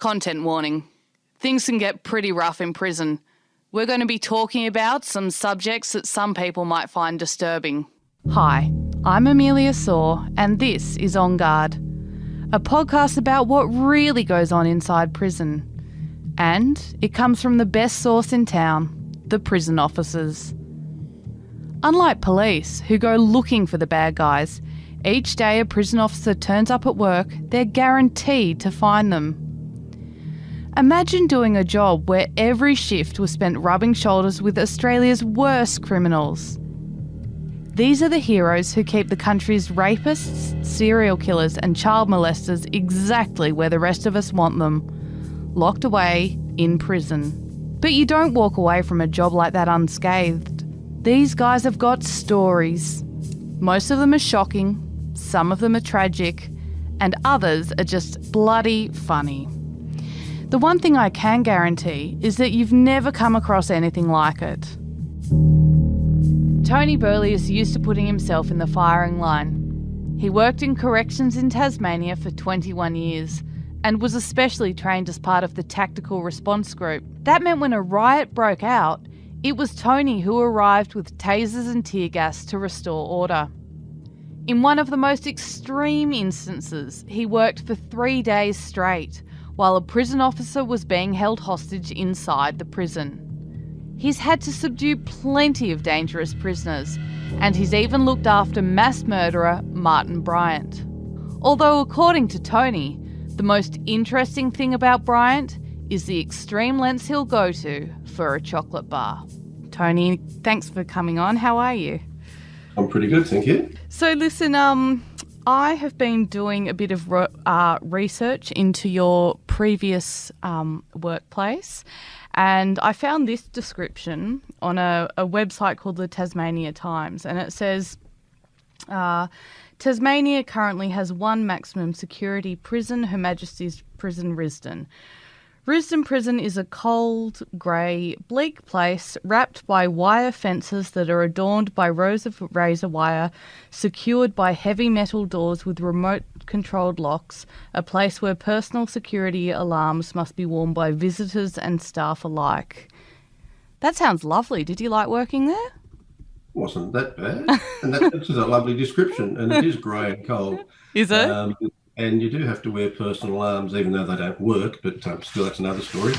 Content warning. Things can get pretty rough in prison. We're going to be talking about some subjects that some people might find disturbing. Hi, I'm Amelia Saw, and this is On Guard, a podcast about what really goes on inside prison. And it comes from the best source in town, the prison officers. Unlike police, who go looking for the bad guys, each day a prison officer turns up at work, they're guaranteed to find them. Imagine doing a job where every shift was spent rubbing shoulders with Australia's worst criminals. These are the heroes who keep the country's rapists, serial killers and child molesters exactly where the rest of us want them, locked away in prison. But you don't walk away from a job like that unscathed. These guys have got stories. Most of them are shocking, some of them are tragic, and others are just bloody funny. The one thing I can guarantee is that you've never come across anything like it. Tony Burley is used to putting himself in the firing line. He worked in corrections in Tasmania for 21 years and was especially trained as part of the tactical response group. That meant when a riot broke out, it was Tony who arrived with tasers and tear gas to restore order. In one of the most extreme instances, he worked for 3 days straight while a prison officer was being held hostage inside the prison. He's had to subdue plenty of dangerous prisoners, and he's even looked after mass murderer Martin Bryant. Although according to Tony, the most interesting thing about Bryant is the extreme lengths he'll go to for a chocolate bar. Tony, thanks for coming on. How are you? I'm pretty good, thank you. So listen, I have been doing a bit of research into your previous workplace, and I found this description on a website called the Tasmania Times, and it says, Tasmania currently has one maximum security prison, Her Majesty's Prison Risdon. Risdon Prison is a cold, grey, bleak place wrapped by wire fences that are adorned by rows of razor wire, secured by heavy metal doors with remote-controlled locks, a place where personal security alarms must be worn by visitors and staff alike. That sounds lovely. Did you like working there? Wasn't that bad. And that's a lovely description. And it is grey and cold. Is it? And you do have to wear personal alarms, even though they don't work, but still that's another story.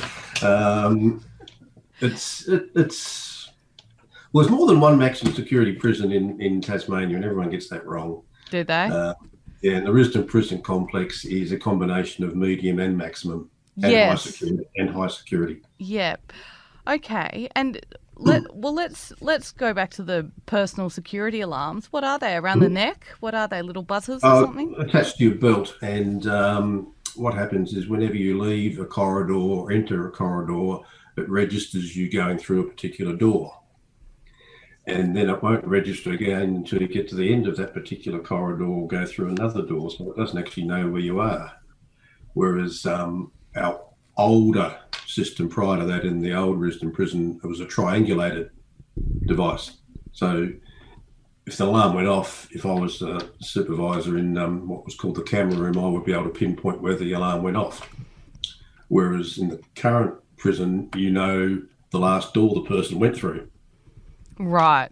It's more than one maximum security prison in Tasmania, and everyone gets that wrong. Do they? Yeah, and the Risdon Prison Complex is a combination of medium and maximum, and high security. Yep. Okay, and let's go back to the personal security alarms. What are they, around the neck? What are they, little buzzers or something? Attached to your belt, and what happens is whenever you leave a corridor or enter a corridor, it registers you going through a particular door. And then it won't register again until you get to the end of that particular corridor or go through another door, so it doesn't actually know where you are. Whereas our older system prior to that, in the old Risdon prison, it was a triangulated device. So if the alarm went off, if I was a supervisor in what was called the camera room, I would be able to pinpoint where the alarm went off. Whereas in the current prison, you know the last door the person went through. Right.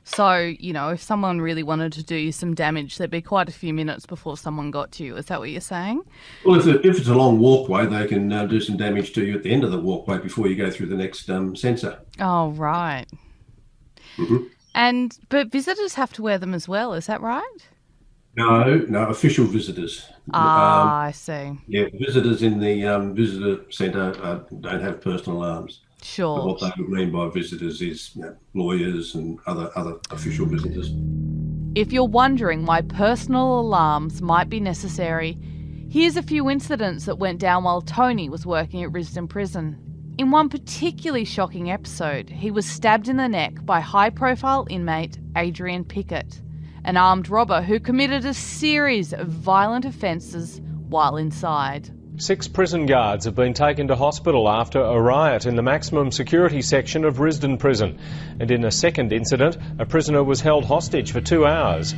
So, if someone really wanted to do you some damage, there'd be quite a few minutes before someone got to you. Is that what you're saying? Well, if it's a long walkway, they can do some damage to you at the end of the walkway before you go through the next sensor. Oh, right. Mm-hmm. But visitors have to wear them as well, is that right? No, official visitors. I see. Yeah, visitors in the visitor centre don't have personal alarms. Sure. But what they would mean by visitors is lawyers and other official visitors. If you're wondering why personal alarms might be necessary, here's a few incidents that went down while Tony was working at Risdon Prison. In one particularly shocking episode, he was stabbed in the neck by high-profile inmate Adrian Pickett, an armed robber who committed a series of violent offences while inside. 6 prison guards have been taken to hospital after a riot in the maximum security section of Risdon Prison. And in a second incident, a prisoner was held hostage for 2 hours.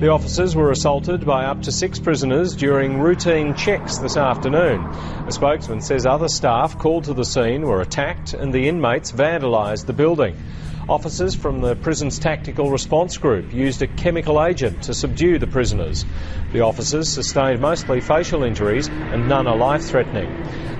The officers were assaulted by up to 6 prisoners during routine checks this afternoon. A spokesman says other staff called to the scene were attacked and the inmates vandalised the building. Officers from the prison's tactical response group used a chemical agent to subdue the prisoners. The officers sustained mostly facial injuries and none are life-threatening.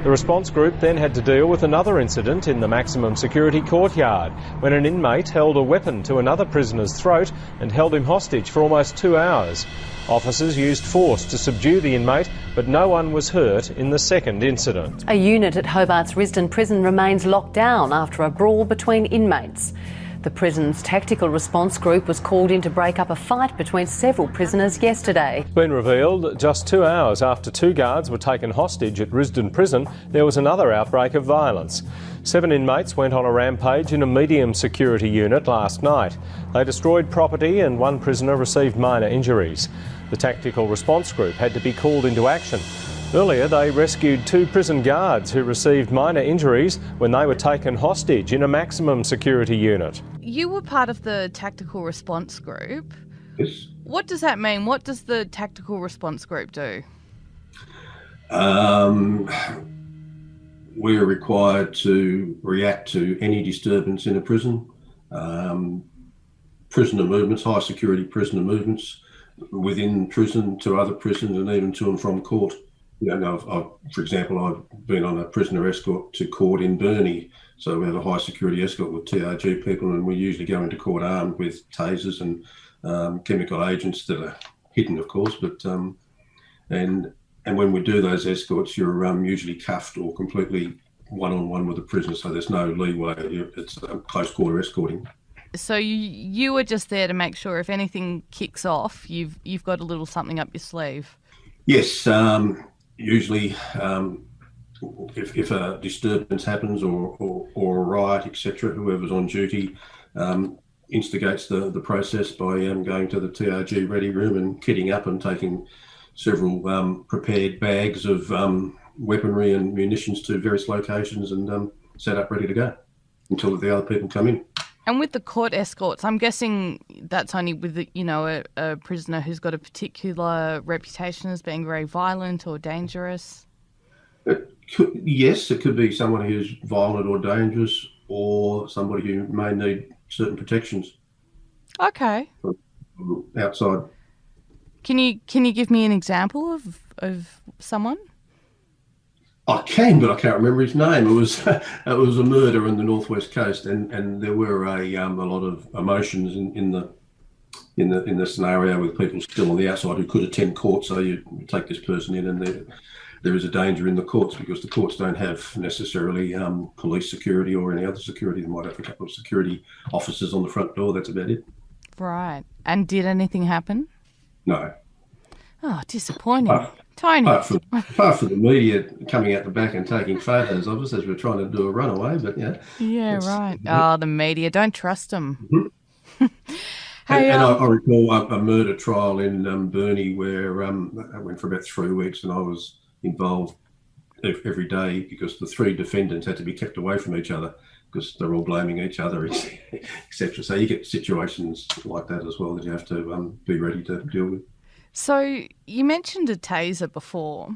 The response group then had to deal with another incident in the maximum security courtyard when an inmate held a weapon to another prisoner's throat and held him hostage for almost 2 hours. Officers used force to subdue the inmate, but no one was hurt in the second incident. A unit at Hobart's Risdon Prison remains locked down after a brawl between inmates. The prison's tactical response group was called in to break up a fight between several prisoners yesterday. It's been revealed just 2 hours after 2 guards were taken hostage at Risdon Prison, there was another outbreak of violence. 7 inmates went on a rampage in a medium security unit last night. They destroyed property and 1 prisoner received minor injuries. The tactical response group had to be called into action. Earlier, they rescued 2 prison guards who received minor injuries when they were taken hostage in a maximum security unit. You were part of the tactical response group. Yes. What does that mean? What does the tactical response group do? We're required to react to any disturbance in a prison, prisoner movements, high security prisoner movements within prison to other prisons and even to and from court. You know, for example, I've been on a prisoner escort to court in Burnie. So we have a high security escort with TRG people, and we usually go into court armed with tasers and chemical agents that are hidden, of course. But and when we do those escorts, you're usually cuffed or completely one-on-one with the prisoner, so there's no leeway. It's close quarter escorting. So you were just there to make sure if anything kicks off, you've got a little something up your sleeve. Yes. Usually, if a disturbance happens or a riot, etc., whoever's on duty instigates the process by going to the TRG ready room and kitting up and taking several prepared bags of weaponry and munitions to various locations and set up ready to go until the other people come in. And with the court escorts, I'm guessing that's only with a prisoner who's got a particular reputation as being very violent or dangerous. Yes, it could be someone who's violent or dangerous, or somebody who may need certain protections. Okay. From outside. Can you give me an example of someone? I can, but I can't remember his name. It was a murder in the northwest coast, and there were a lot of emotions in the scenario with people still on the outside who could attend court. So you take this person in, and there is a danger in the courts because the courts don't have necessarily police security or any other security. They might have a couple of security officers on the front door. That's about it. Right. And did anything happen? No. Oh, disappointing. Tony. Apart from the media coming out the back and taking photos of us as we're trying to do a runaway, but yeah. Yeah, right. Oh, the media, don't trust them. Mm-hmm. Hey, and I recall a murder trial in Burnie where I went for about 3 weeks, and I was involved every day because the 3 defendants had to be kept away from each other because they're all blaming each other, etc. So you get situations like that as well that you have to be ready to deal with. So you mentioned a taser before.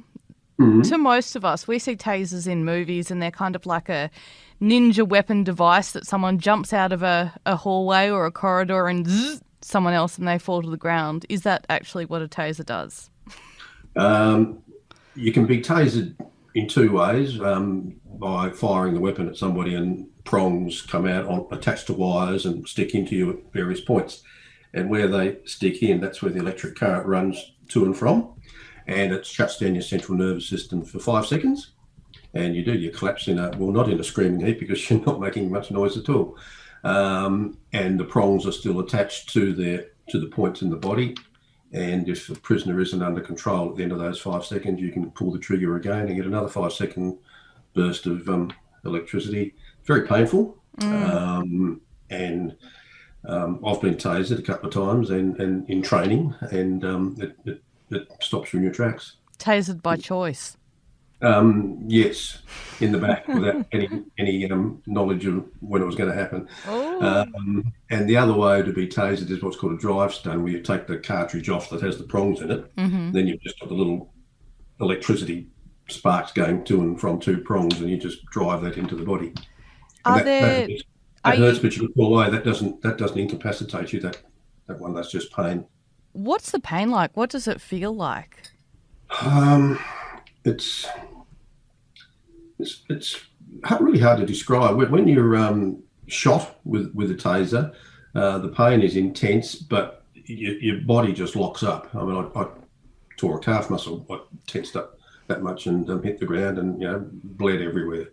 Mm-hmm. To most of us, we see tasers in movies and they're kind of like a ninja weapon device that someone jumps out of a hallway or a corridor and zzz, someone else and they fall to the ground. Is that actually what a taser does? You can be tasered in 2 ways, by firing the weapon at somebody and prongs come out attached to wires and stick into you at various points. And where they stick in, that's where the electric current runs to and from. And it shuts down your central nervous system for 5 seconds. And you collapse not in a screaming heap because you're not making much noise at all. And the prongs are still attached to the points in the body. And if the prisoner isn't under control at the end of those 5 seconds, you can pull the trigger again and get another 5-second burst of electricity. Very painful. I've been tasered a couple of times and in training, and it stops you in your tracks. Tasered by choice. Yes, in the back without any knowledge of when it was going to happen. Oh. And the other way to be tasered is what's called a drive stun, where you take the cartridge off that has the prongs in it. Then you've just got the little electricity sparks going to and from two prongs, and you just drive that into the body. That hurts, but you can pull away. That doesn't incapacitate you. That one, that's just pain. What's the pain like? What does it feel like? It's really hard to describe. When you're shot with a taser, the pain is intense, but your body just locks up. I mean, I tore a calf muscle. I tensed up that much and hit the ground, and bled everywhere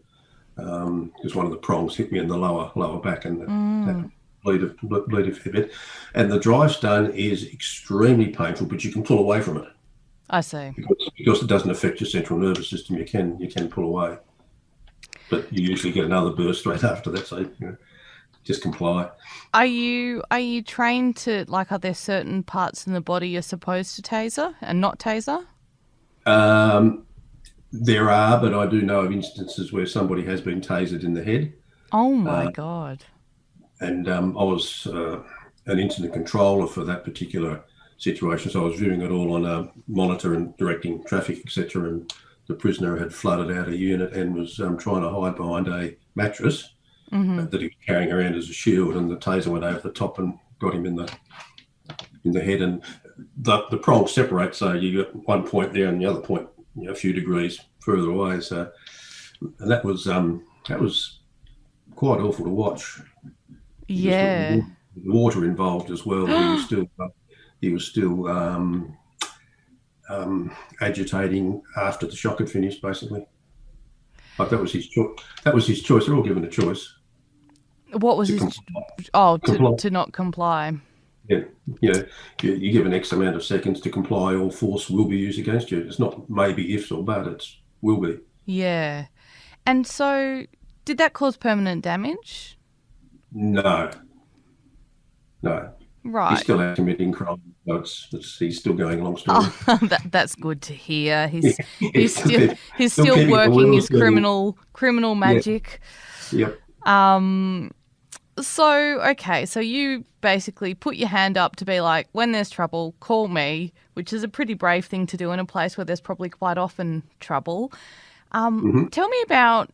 because one of the prongs hit me in the lower back, and that bleed a fair bit. And the drive stun is extremely painful, but you can pull away from it. I see. Because it doesn't affect your central nervous system, you can pull away. But you usually get another burst right after that, so just comply. Are you trained to, like, are there certain parts in the body you're supposed to taser and not taser? There are, but I do know of instances where somebody has been tasered in the head. Oh my God. And I was an incident controller for that particular situation, so I was viewing it all on a monitor and directing traffic, etc. And the prisoner had flooded out a unit and was trying to hide behind a mattress that he was carrying around as a shield, and the taser went over the top and got him in the head. And the prongs separate, so you got one point there and the other point a few degrees further away. So, and that was quite awful to watch. Yeah. The water involved as well. He was still agitating after the shock had finished, basically. But that was his choice. They're all given a choice. What was his? To not comply. Yeah, you give an X amount of seconds to comply, or force will be used against you. It's not maybe ifs or but, it's will be. Yeah. And so, did that cause permanent damage? No. Right. He's still out committing crime. So he's still going along story. Oh, that's good to hear. He's still working his criminal magic. Yep. So you basically put your hand up to be like, when there's trouble, call me, which is a pretty brave thing to do in a place where there's probably quite often trouble. Tell me about,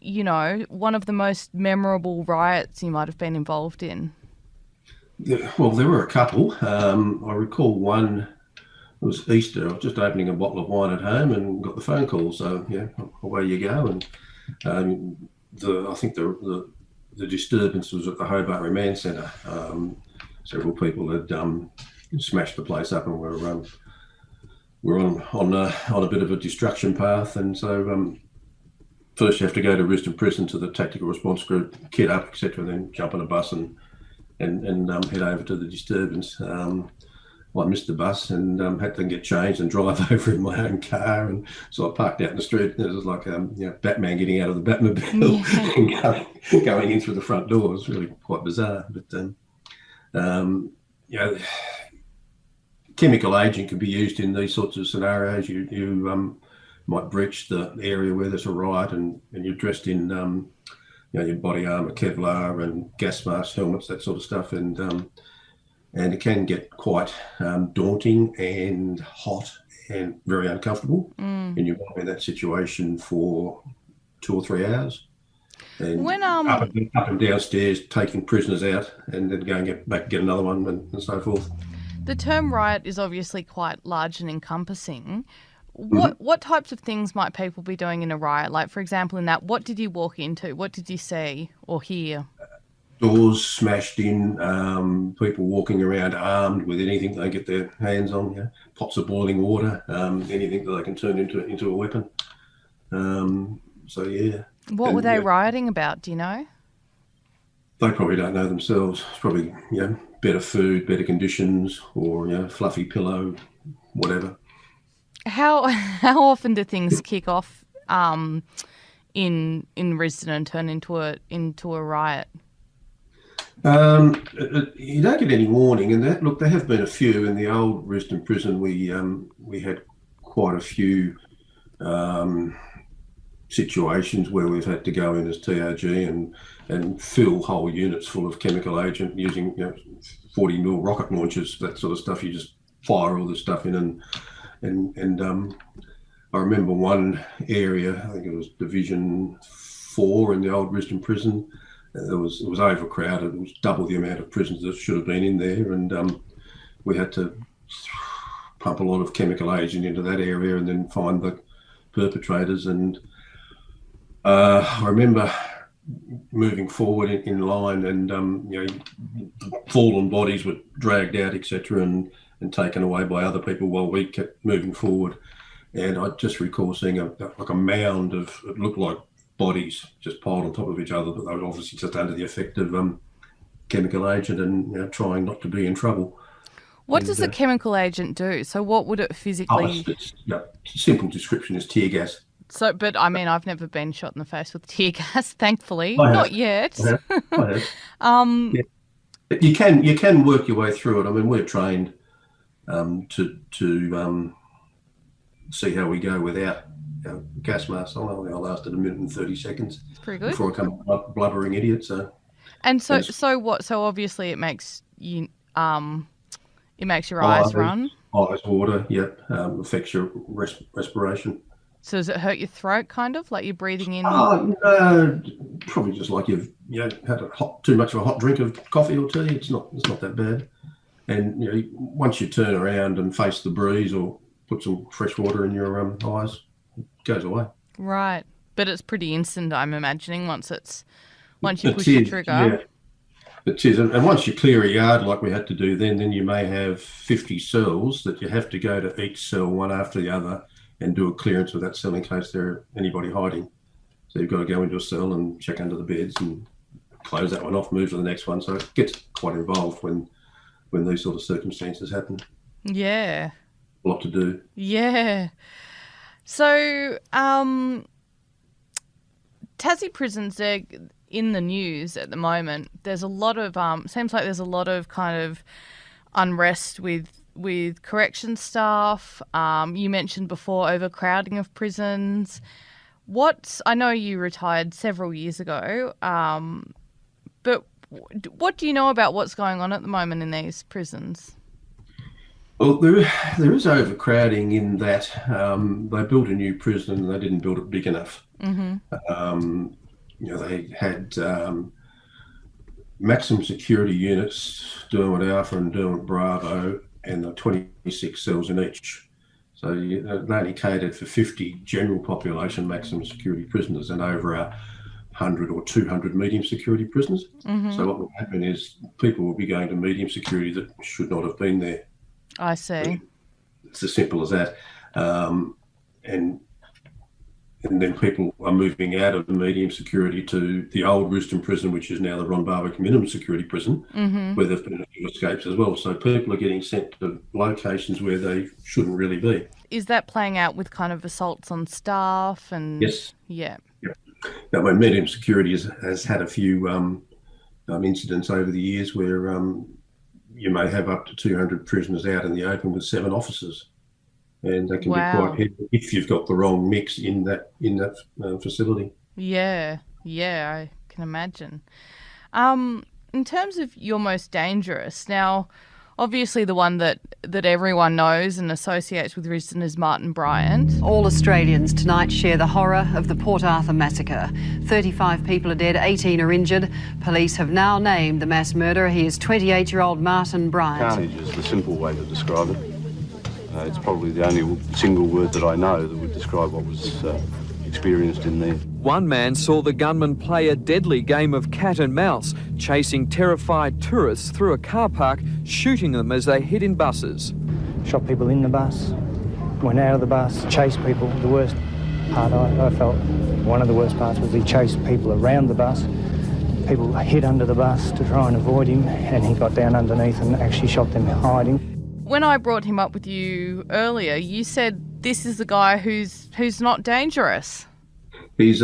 one of the most memorable riots you might have been involved in. Well, there were a couple. I recall one, it was Easter. I was just opening a bottle of wine at home and got the phone call. So, away you go. And I think the disturbance was at the Hobart Remand Centre. Several people had smashed the place up, and we're on a bit of a destruction path. And so first you have to go to Risdon Prison to the tactical response group, kit up, etc., then jump on a bus and head over to the disturbance. I missed the bus and had to get changed and drive over in my own car, and so I parked out in the street. And it was like Batman getting out of the Batmobile and going in through the front door. It was really quite bizarre. But chemical agent can be used in these sorts of scenarios. You might breach the area where there's a riot, and you're dressed in your body armor, Kevlar, and gas masks, helmets, that sort of stuff, and it can get quite daunting and hot and very uncomfortable. And you might be in that situation for 2 or 3 hours, and when up and downstairs, taking prisoners out, and then go and get another one, and so forth. The term riot is obviously quite large and encompassing. What types of things might people be doing in a riot? Like, for example, in that, what did you walk into? What did you see or hear? Doors smashed in, people walking around armed with anything they get their hands on, pots of boiling water, anything that they can turn into a weapon. What were they rioting about, do you know? They probably don't know themselves. It's probably, better food, better conditions, or, fluffy pillow, whatever. How often do things kick off in Risdon and turn into a riot? You don't get any warning, and there have been a few in the old Risdon prison. We had quite a few situations where we've had to go in as TRG and fill whole units full of chemical agent using 40 mil rocket launchers, that sort of stuff. You just fire all this stuff in, and I remember one area, I think it was Division 4 in the old Risdon prison. It was overcrowded. It was double the amount of prisoners that should have been in there, and we had to pump a lot of chemical agent into that area and then find the perpetrators. And I remember moving forward in line, and fallen bodies were dragged out, etc., and taken away by other people while we kept moving forward. And I just recall seeing a mound of, it looked like bodies just piled on top of each other, but they were obviously just under the effect of chemical agent and trying not to be in trouble. What does the chemical agent do? So what would it physically... Simple description is tear gas. So, but I mean, I've never been shot in the face with tear gas, thankfully. Not yet. I have. You can work your way through it. I mean, we're trained to see how we go without gas masks on. I think I lasted 1 minute and 30 seconds. It's pretty good. Before I come up a blubbering idiot. So what? So obviously it makes you it makes your eyes run. Eyes water. Yep. Affects your respiration. So does it hurt your throat, kind of like you're breathing in? No, probably just like you've had too much of a hot drink of coffee or tea. It's not that bad. And once you turn around and face the breeze or put some fresh water in your eyes, it goes away. Right, but it's pretty instant, I'm imagining. Once you push the trigger. Yeah. It is, and once you clear a yard like we had to do then you may have 50 cells that you have to go to each cell one after the other and do a clearance of that cell in case there's anybody hiding. So you've got to go into a cell and check under the beds and close that one off, move to the next one. So it gets quite involved when these sort of circumstances happen. Yeah. A lot to do. Yeah. So, Tassie prisons, they're in the news at the moment. There's a lot of, seems like there's a lot of kind of unrest with correction staff. You mentioned before overcrowding of prisons. I know you retired several years ago, but what do you know about what's going on at the moment in these prisons? Well, there is overcrowding in that they built a new prison and they didn't build it big enough. Mm-hmm. They had maximum security units, Derwent Alpha and Derwent Bravo, and the 26 cells in each. So they only catered for 50 general population maximum security prisoners and over 100 or 200 medium security prisoners. Mm-hmm. So what will happen is people will be going to medium security that should not have been there. I see. It's as simple as that. And then people are moving out of the medium security to the old Risdon prison, which is now the Ron Barwick minimum security prison, mm-hmm. where there have been a few escapes as well. So people are getting sent to locations where they shouldn't really be. Is that playing out with kind of assaults on staff? And yes. Yeah. Yep. Now, medium security has had a few incidents over the years where you may have up to 200 prisoners out in the open with 7 officers. And that can be quite heavy if you've got the wrong mix in that facility. Yeah, I can imagine. In terms of your most dangerous, now, obviously the one that everyone knows and associates with Risdon is Martin Bryant. All Australians tonight share the horror of the Port Arthur massacre. 35 people are dead, 18 are injured. Police have now named the mass murderer. He is 28-year-old Martin Bryant. Carnage is the simple way to describe it. It's probably the only single word that I know that would describe what was experienced in there. One man saw the gunman play a deadly game of cat and mouse, chasing terrified tourists through a car park, shooting them as they hid in buses. Shot people in the bus, went out of the bus, chased people. The worst part I felt, one of the worst parts was he chased people around the bus. People hid under the bus to try and avoid him, and he got down underneath and actually shot them hiding. When I brought him up with you earlier, you said this is the guy who's not dangerous. He's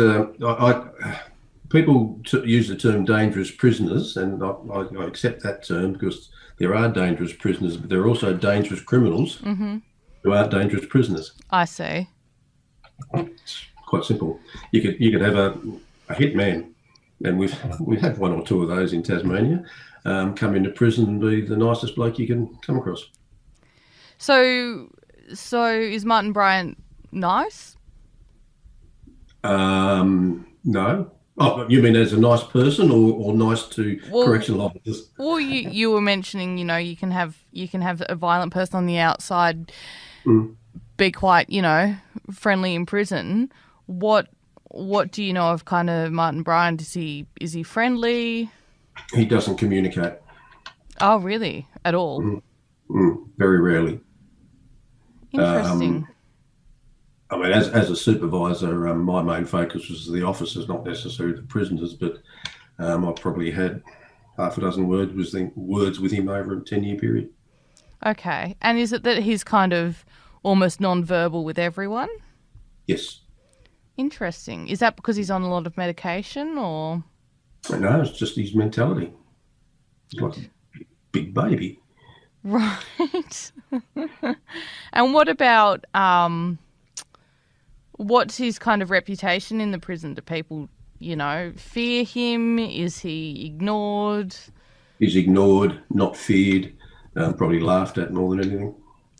people use the term dangerous prisoners, and I accept that term because there are dangerous prisoners, but there are also dangerous criminals mm-hmm. who aren't dangerous prisoners. I see. quite simple. You could have a hitman, and we've had one or two of those in Tasmania, come into prison and be the nicest bloke you can come across. So is Martin Bryant nice? No. Oh, you mean as a nice person, or nice to correctional officers? Well, you were mentioning, you can have a violent person on the outside be quite, friendly in prison. What do you know of kind of Martin Bryant? Is he friendly? He doesn't communicate. Oh, really? At all? Very rarely. Interesting. I mean, as a supervisor, my main focus was the officers, not necessarily the prisoners, but I probably had half a dozen words with him over a 10-year period. Okay. And is it that he's kind of almost non-verbal with everyone? Yes. Interesting. Is that because he's on a lot of medication, or? No, it's just his mentality. He's like a big baby. Right. And what about, what's his kind of reputation in the prison? Do people, fear him? Is he ignored? He's ignored, not feared, probably laughed at more than anything.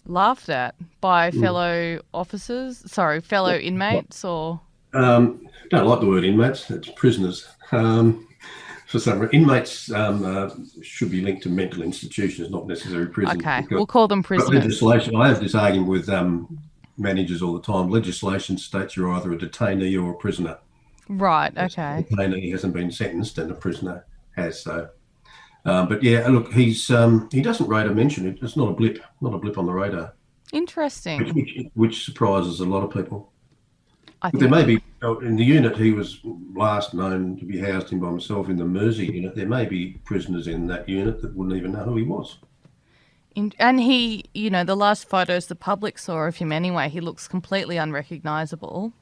Laughed at by fellow officers? Sorry, fellow inmates, or? Don't like the word inmates. It's prisoners. For some reason, inmates should be linked to mental institutions, not necessarily prison. Okay, we'll call them prisoners. Legislation. I have this argument with managers all the time. Legislation states you're either a detainee or a prisoner. Right. Okay. A detainee hasn't been sentenced, and a prisoner has. So, but yeah, look, he doesn't rate or mention it. It's not a blip on the radar. Interesting. Which surprises a lot of people. There may be, in the unit he was last known to be housed in by himself in the Mersey unit, there may be prisoners in that unit that wouldn't even know who he was. And he, the last photos the public saw of him anyway, he looks completely unrecognisable.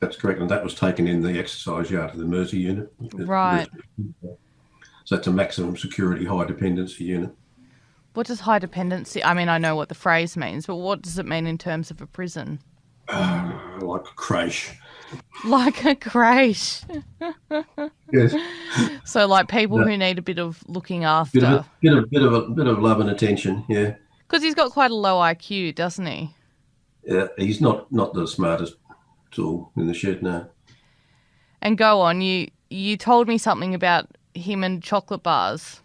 That's correct, and that was taken in the exercise yard of the Mersey unit. Right. So it's a maximum security high dependency unit. What does high dependency, I mean, I know what the phrase means, but what does it mean in terms of a prison? Like a creche. Like a creche. Yes. So like people who need a bit of looking after. Bit of love and attention, yeah. Because he's got quite a low IQ, doesn't he? Yeah, he's not the smartest tool in the shed, no. And go on, you told me something about him and chocolate bars.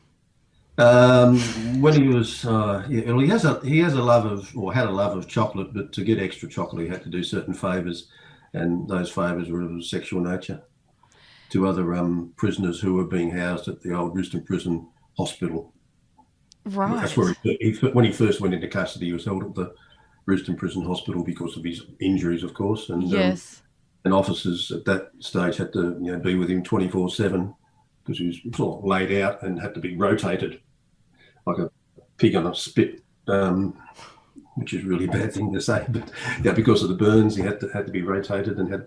When he was, he has a love of, or had a love of chocolate, but to get extra chocolate, he had to do certain favours, and those favours were of a sexual nature to other prisoners who were being housed at the old Risdon Prison Hospital. Right. That's where when he first went into custody, he was held at the Risdon Prison Hospital because of his injuries, of course, and yes. And officers at that stage had to be with him 24/7 because he was sort of laid out and had to be rotated like a pig on a spit, which is a really bad thing to say. But yeah, because of the burns, he had to be rotated and had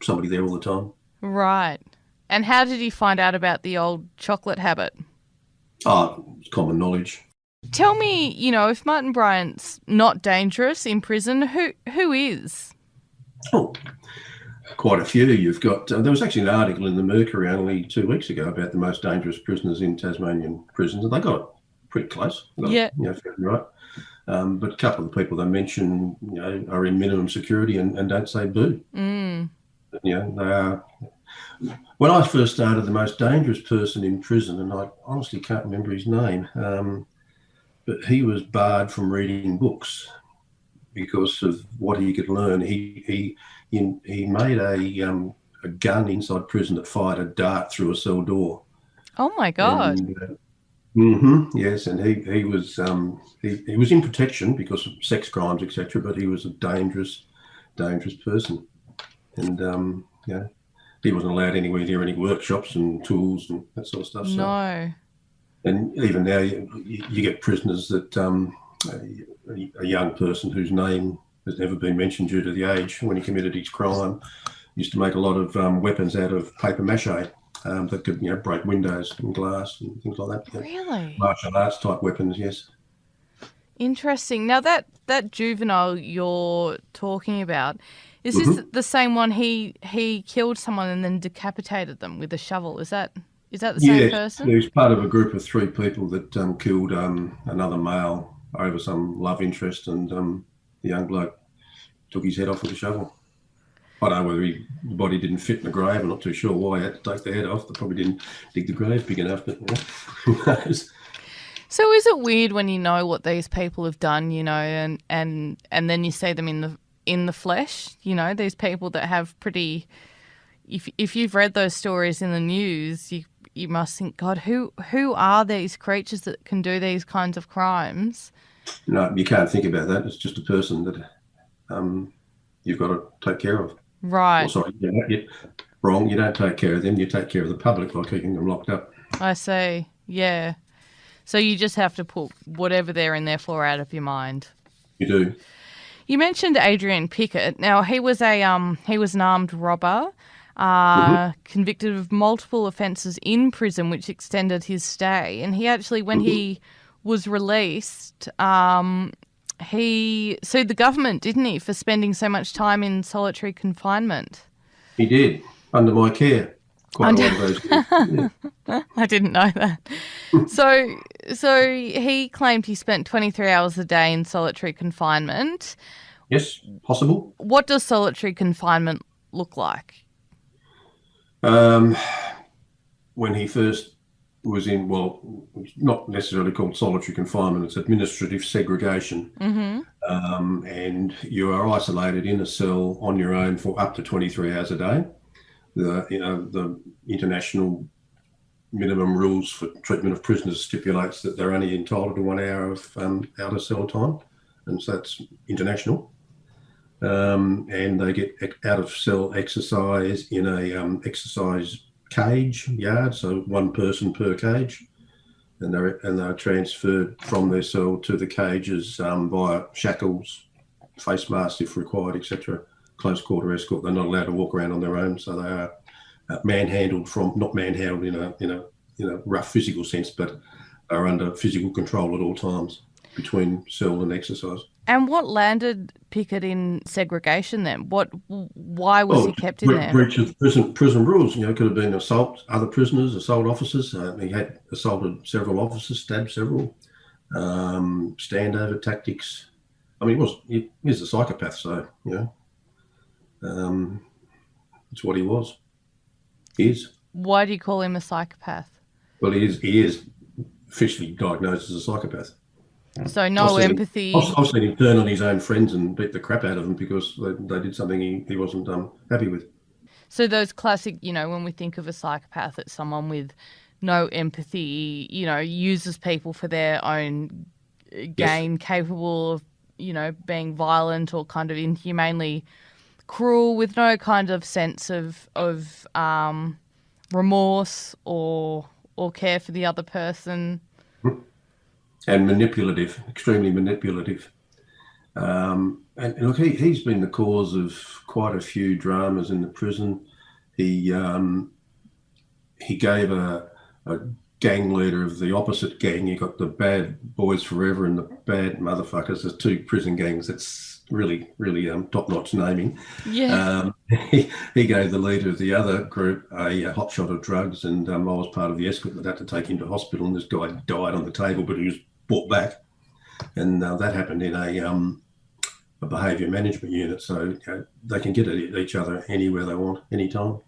somebody there all the time. Right. And how did he find out about the old chocolate habit? Oh, it's common knowledge. Tell me, if Martin Bryant's not dangerous in prison, who is? Oh, quite a few. You've got, there was actually an article in the Mercury only 2 weeks ago about the most dangerous prisoners in Tasmanian prisons, and they got it pretty close. Yeah. Right. But a couple of the people they mention, are in minimum security and don't say boo. But, they are. When I first started, the most dangerous person in prison, and I honestly can't remember his name, but he was barred from reading books because of what he could learn. He made a gun inside prison that fired a dart through a cell door. Oh my God! Yes, and he was in protection because of sex crimes, etc. But he was a dangerous person, and he wasn't allowed anywhere near any workshops and tools and that sort of stuff. No. And even now, you get prisoners that a young person whose name has never been mentioned due to the age when he committed his crime used to make a lot of weapons out of paper mache that could break windows and glass and things like that. Really? Martial arts type weapons, yes. Interesting. Now that juvenile you're talking about, Is this the same one he killed someone and then decapitated them with a shovel? Is that the same person? He was part of a group of 3 people that killed another male over some love interest, and the young bloke took his head off with a shovel. I don't know whether the body didn't fit in the grave. I'm not too sure why he had to take the head off. They probably didn't dig the grave big enough, but who knows? So is it weird when you know what these people have done, and then you see them in the flesh, these people that have pretty... If you've read those stories in the news, you must think, God, who are these creatures that can do these kinds of crimes? No, you can't think about that. It's just a person that you've got to take care of. Right. Or, sorry, wrong. You don't take care of them. You take care of the public by keeping them locked up. I see. Yeah. So you just have to put whatever they're in there for out of your mind. You do. You mentioned Adrian Pickett. Now he was an armed robber, convicted of multiple offences in prison, which extended his stay. And he actually, when he was released, he sued the government, didn't he, for spending so much time in solitary confinement? He did, under my care. Quite a lot of those things. Yeah. I didn't know that. So he claimed he spent 23 hours a day in solitary confinement. Yes, possible. What does solitary confinement look like? When he first was in, it's not necessarily called solitary confinement, it's administrative segregation. And you are isolated in a cell on your own for up to 23 hours a day. The international minimum rules for treatment of prisoners stipulates that they're only entitled to 1 hour of out of cell time, and so that's international. And they get out of cell exercise in a exercise cage yard, so 1 person per cage, and they're transferred from their cell to the cages via shackles, face masks if required, etc. Close quarter escort. They're not allowed to walk around on their own, so they are manhandled not manhandled in a rough physical sense, but are under physical control at all times between cell and exercise. And what landed Pickett in segregation then? Why was he kept in there? Breach of prison rules. Could have been assault other prisoners, assault officers. He had assaulted several officers, stabbed several. Standover tactics. I mean, he's a psychopath, so it's what he was. He is. Why do you call him a psychopath? Well, he is officially diagnosed as a psychopath. So no empathy. I've seen him turn on his own friends and beat the crap out of them because they did something he wasn't happy with. So those classic, when we think of a psychopath, it's someone with no empathy, uses people for their own gain, yes. Capable of, being violent or kind of inhumanely cruel with no kind of sense of remorse or care for the other person. And manipulative, extremely manipulative. And look, he's been the cause of quite a few dramas in the prison. He gave a gang leader of the opposite gang. You got the bad boys forever and the bad motherfuckers. There's 2 prison gangs. That's really, really top-notch naming. Yeah. He gave the leader of the other group a hot shot of drugs, and I was part of the escort that had to take him to hospital, and this guy died on the table, but he was brought back. And that happened in a behaviour management unit, so they can get at each other anywhere they want, anytime.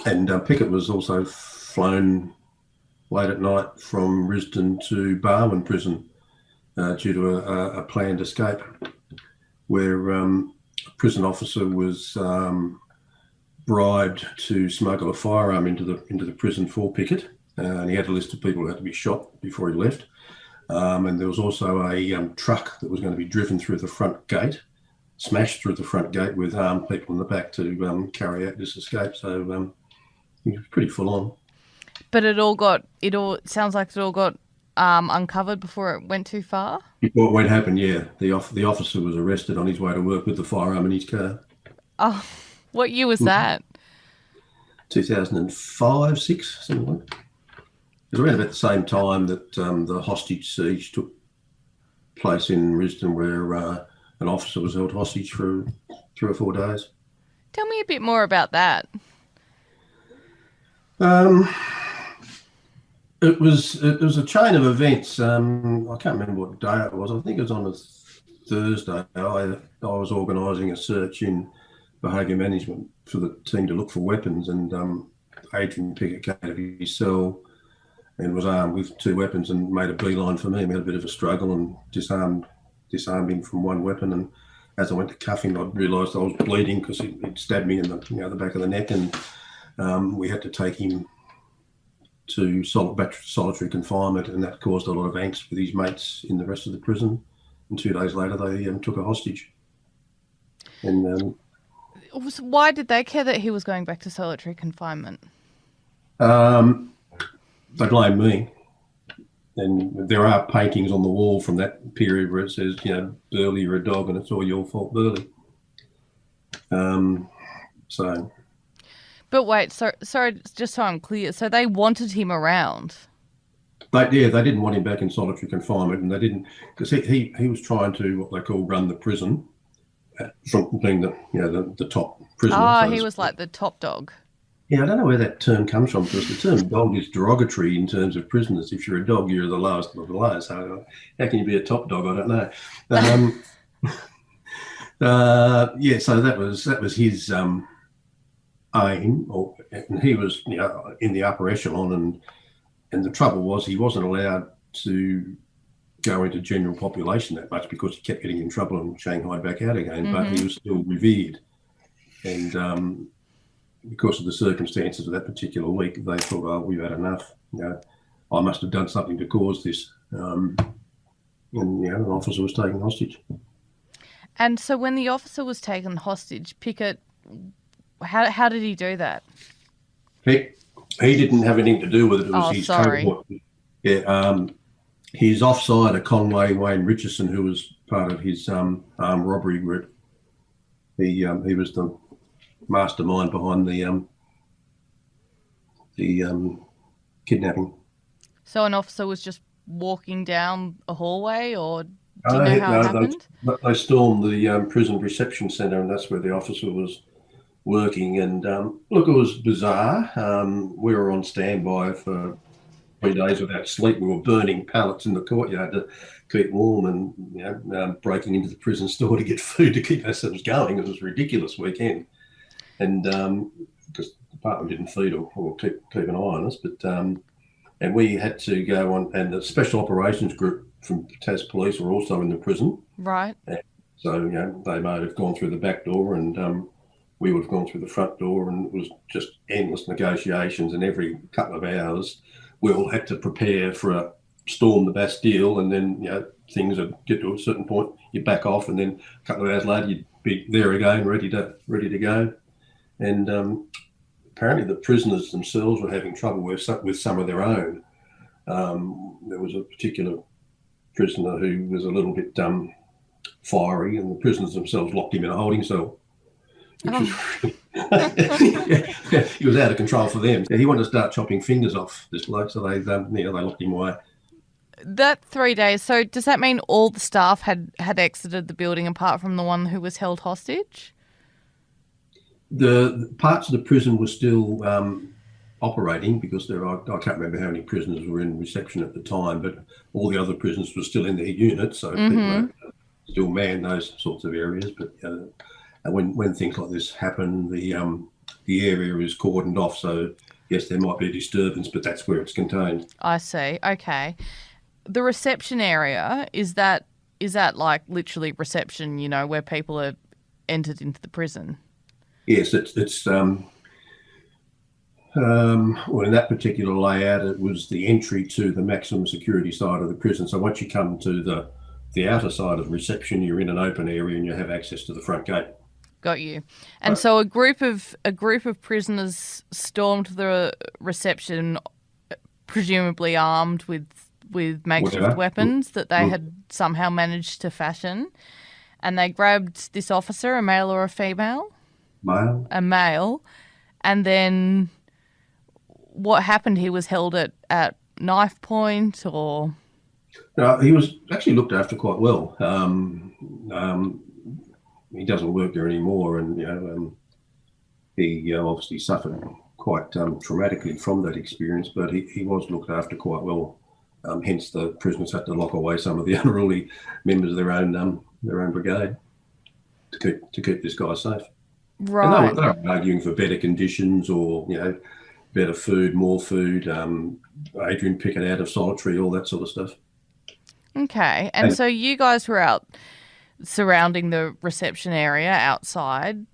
And Pickett was also flown late at night from Risdon to Barwon prison due to a planned escape, where a prison officer was bribed to smuggle a firearm into the prison for Pickett, and he had a list of people who had to be shot before he left. And there was also a truck that was going to be driven through the front gate, smashed through the front gate with armed people in the back to carry out this escape. So it was pretty full on. But it sounds like it all got uncovered before it went too far? Before it went happen, yeah. The officer was arrested on his way to work with the firearm in his car. Oh, what year was that? 2005, 6, something like that. It was around about the same time that the hostage siege took place in Risdon, where an officer was held hostage for 3 or 4 days. Tell me a bit more about that. It was a chain of events. I can't remember what day it was. I think it was on a Thursday. I was organising a search in behaviour management for the team to look for weapons, and Adrian Pickett came out of his cell and was armed with 2 weapons and made a beeline for me. We had a bit of a struggle and disarmed him from one weapon. And as I went to cuff him, I realised I was bleeding because he'd stabbed me in the back of the neck, and we had to take him to solitary confinement, and that caused a lot of angst with his mates in the rest of the prison. And 2 days later, they took a hostage. And why did they care that he was going back to solitary confinement? They blamed me. And there are paintings on the wall from that period where it says, Burley, you're a dog, and it's all your fault, Burley. But wait, sorry, just so I'm clear. So they wanted him around? They didn't want him back in solitary confinement, and they didn't, because he was trying to, what they call, run the prison from being the top prisoner. Oh, he was like the top dog. Yeah, I don't know where that term comes from, because the term dog is derogatory in terms of prisoners. If you're a dog, you're the lowest of the lowest. So how can you be a top dog? I don't know. So that was his aim, and he was in the upper echelon, and the trouble was he wasn't allowed to go into general population that much because he kept getting in trouble and shanghaied back out again. Mm-hmm. But he was still revered, and because of the circumstances of that particular week, they thought, "Oh, we've had enough. I must have done something to cause this." And an officer was taken hostage. And so, when the officer was taken hostage, Pickett, how did he do that? He didn't have anything to do with it. It was his cohort. Yeah, his offsider, Conway Wayne Richardson, who was part of his armed robbery group. He was the mastermind behind the kidnapping. So an officer was just walking down a hallway, or do you know how it happened? They stormed the prison reception centre, and that's where the officer was working. And look, it was bizarre. We were on standby for 3 days without sleep. We were burning pallets in the courtyard to keep warm, and breaking into the prison store to get food to keep ourselves going. It was a ridiculous weekend. And because the department didn't feed or keep an eye on us, but and we had to go on, and the special operations group from Tas Police were also in the prison. Right. And so they might have gone through the back door, and we would have gone through the front door, and it was just endless negotiations. And every couple of hours, we all had to prepare for a storm the Bastille, and then things would get to a certain point, you back off, and then a couple of hours later, you'd be there again, ready to go. And apparently the prisoners themselves were having trouble with some of their own. There was a particular prisoner who was a little bit fiery, and the prisoners themselves locked him in a holding cell. Which was, he was out of control for them. He wanted to start chopping fingers off this bloke, so they locked him away. That 3 days, so does that mean all the staff had exited the building apart from the one who was held hostage? The parts of the prison were still operating, because I can't remember how many prisoners were in reception at the time, but all the other prisoners were still in their units, so people still manned those sorts of areas. But when things like this happen, the area is cordoned off, so yes, there might be a disturbance, but that's where it's contained. I see. Okay. The reception area, is that like literally reception, where people are entered into the prison? Yes, it's well, in that particular layout, it was the entry to the maximum security side of the prison. So once you come to the outer side of reception, you're in an open area and you have access to the front gate. Got you. And so a group of prisoners stormed the reception, presumably armed with makeshift weapons that they had somehow managed to fashion, and they grabbed this officer, a male or a female? Male. A male. And then what happened? He was held at knife point, or? No, he was actually looked after quite well. He doesn't work there anymore, and he obviously suffered quite traumatically from that experience, but he was looked after quite well. Hence, the prisoners had to lock away some of the unruly members of their own brigade to keep this guy safe. Right. And they were arguing for better conditions, or better food, more food. Adrian Pickett out of solitary, all that sort of stuff. Okay. And so you guys were out surrounding the reception area outside.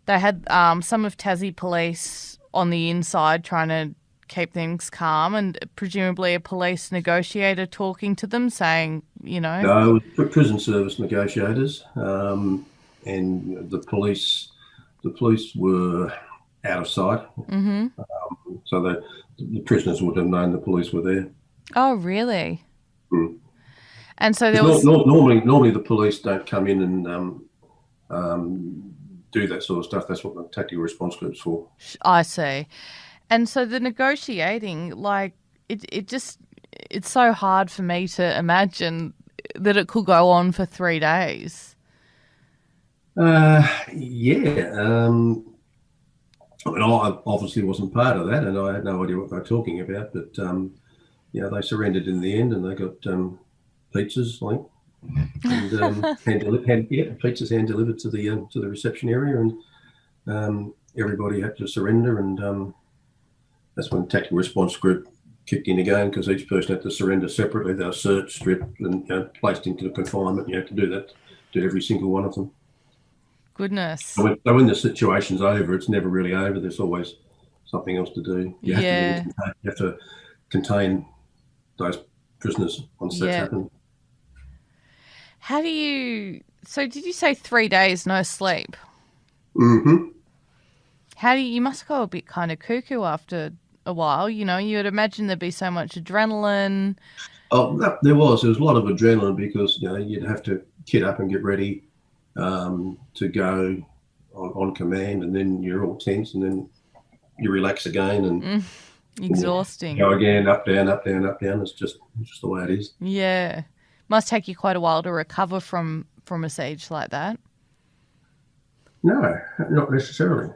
They had some of Tassie police on the inside trying to keep things calm, and presumably a police negotiator talking to them, saying, No, it was prison service negotiators, and the police were out of sight. Mm-hmm. So the prisoners would have known the police were there. Oh, really? Mm. And so there was... Normally the police don't come in and do that sort of stuff. That's what the tactical response group's for. I see. And so the negotiating, it's so hard for me to imagine that it could go on for 3 days. Yeah. I mean, I obviously wasn't part of that, and I had no idea what they were talking about. But they surrendered in the end, and they got pizzas, I think, and pizzas hand delivered to the reception area, and everybody had to surrender, and that's when the tactical response group kicked in again, because each person had to surrender separately. They were searched, stripped, and placed into confinement. You have to do that to every single one of them. Goodness. So when the situation's over, it's never really over. There's always something else to do. You have to contain those prisoners once that's happened. How do you... So did you say 3 days, no sleep? Mm-hmm. You must go a bit kind of cuckoo after a while, you would imagine there'd be so much adrenaline. Oh, there was a lot of adrenaline, because you'd have to kit up and get ready to go on command, and then you're all tense, and then you relax again, and exhausting. Go again, up, down, up, down, up, down. It's just the way it is. Yeah. Must take you quite a while to recover from a siege like that. No, not necessarily.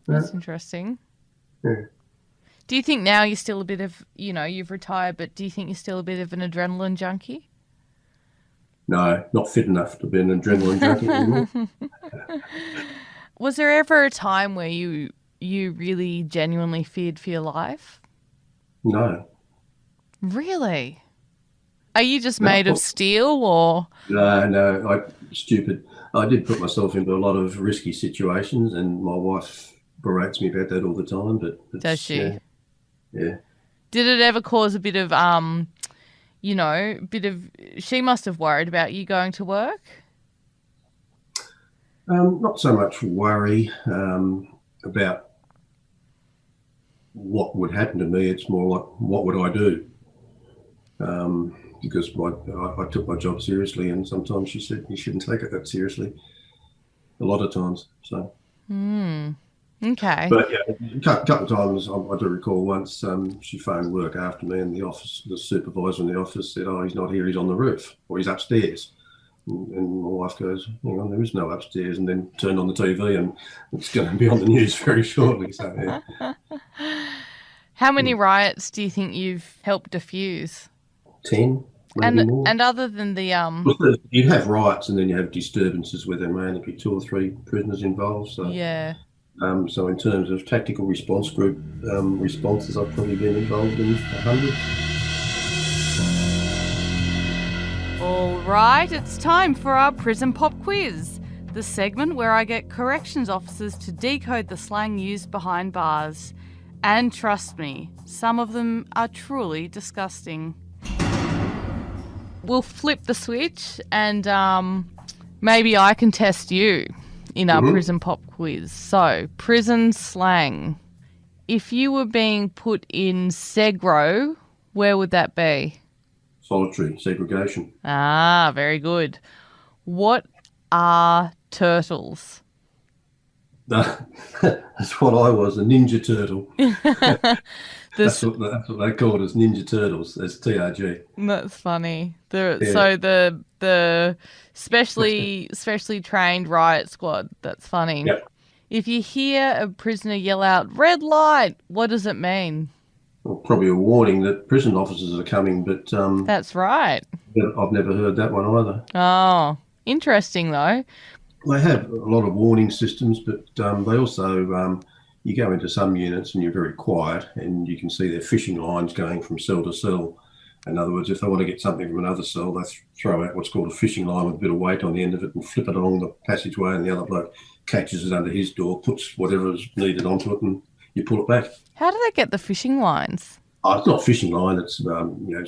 No. That's interesting. Yeah. Do you think now you're still a bit of, you've retired, but do you think you're still a bit of an adrenaline junkie? No, not fit enough to be an adrenaline junkie anymore. Was there ever a time where you really genuinely feared for your life? No. Really? Are you just made of steel, or? No, stupid. I did put myself into a lot of risky situations, and my wife berates me about that all the time. But does she? Yeah. Did it ever cause a bit of, she must have worried about you going to work? Not so much worry about what would happen to me. It's more like, what would I do? Because I took my job seriously, and sometimes she said you shouldn't take it that seriously. A lot of times, so. Okay. But yeah, a couple of times, I do recall once she phoned work after me, and the supervisor in the office said, "Oh, he's not here, he's on the roof, or he's upstairs." And my wife goes, "Hang on, there is no upstairs," and then turned on the TV, and it's going to be on the news very shortly. So, yeah. How many riots do you think you've helped defuse? 10, maybe more. And other than the you have riots, and then you have disturbances where there may only be 2 or 3 prisoners involved. So yeah. So in terms of tactical response group responses, I've probably been involved in 100. All right, it's time for our Prison Pop Quiz, the segment where I get corrections officers to decode the slang used behind bars. And trust me, some of them are truly disgusting. We'll flip the switch, and maybe I can test you in our Prison Pop Quiz. So, prison slang. If you were being put in segro, where would that be? Solitary, segregation. Ah, very good. What are turtles? That's what I was, a ninja turtle. That's what they call it, as Ninja Turtles. That's TRG. That's funny. So the specially trained riot squad. That's funny. Yep. If you hear a prisoner yell out, "Red light," what does it mean? Well, probably a warning that prison officers are coming, but That's right. I've never heard that one either. Oh, interesting though. They have a lot of warning systems, but they also, you go into some units and you're very quiet and you can see their fishing lines going from cell to cell. In other words, if they want to get something from another cell, they throw out what's called a fishing line with a bit of weight on the end of it and flip it along the passageway, and the other bloke catches it under his door, puts whatever is needed onto it, and you pull it back. How do they get the fishing lines? Oh, it's not fishing line, it's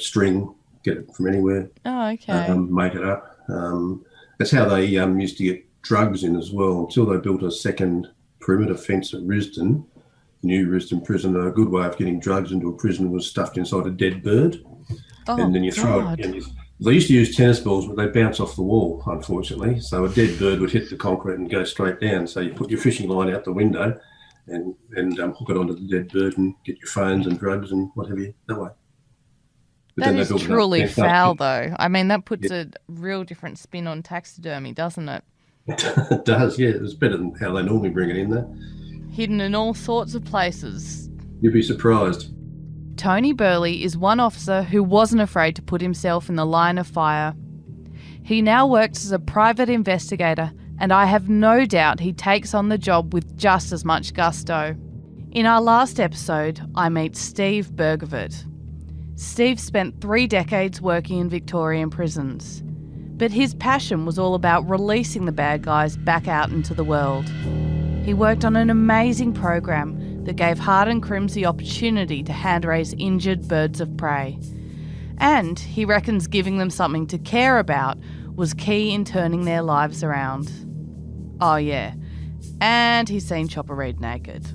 string, get it from anywhere. Oh, okay. Make it up. That's how they used to get drugs in as well, until they built a second perimeter fence at Risdon, new Risdon prison. A good way of getting drugs into a prison was stuffed inside a dead bird. Oh, and then you throw God. it. And they used to use tennis balls, but they bounce off the wall, unfortunately. So a dead bird would hit the concrete and go straight down. So you put your fishing line out the window and hook it onto the dead bird and get your phones and drugs and what have you that way. But That is truly foul, though. I mean, that puts a real different spin on taxidermy, doesn't it? It does, yeah. It's better than how they normally bring it in there. Hidden in all sorts of places. You'd be surprised. Tony Burley is one officer who wasn't afraid to put himself in the line of fire. He now works as a private investigator, and I have no doubt he takes on the job with just as much gusto. In our last episode, I meet Steve Bergovert. Steve spent 3 decades working in Victorian prisons, but his passion was all about releasing the bad guys back out into the world. He worked on an amazing program that gave hardened crims the opportunity to hand-raise injured birds of prey. And he reckons giving them something to care about was key in turning their lives around. Oh yeah, and he's seen Chopper Reed naked.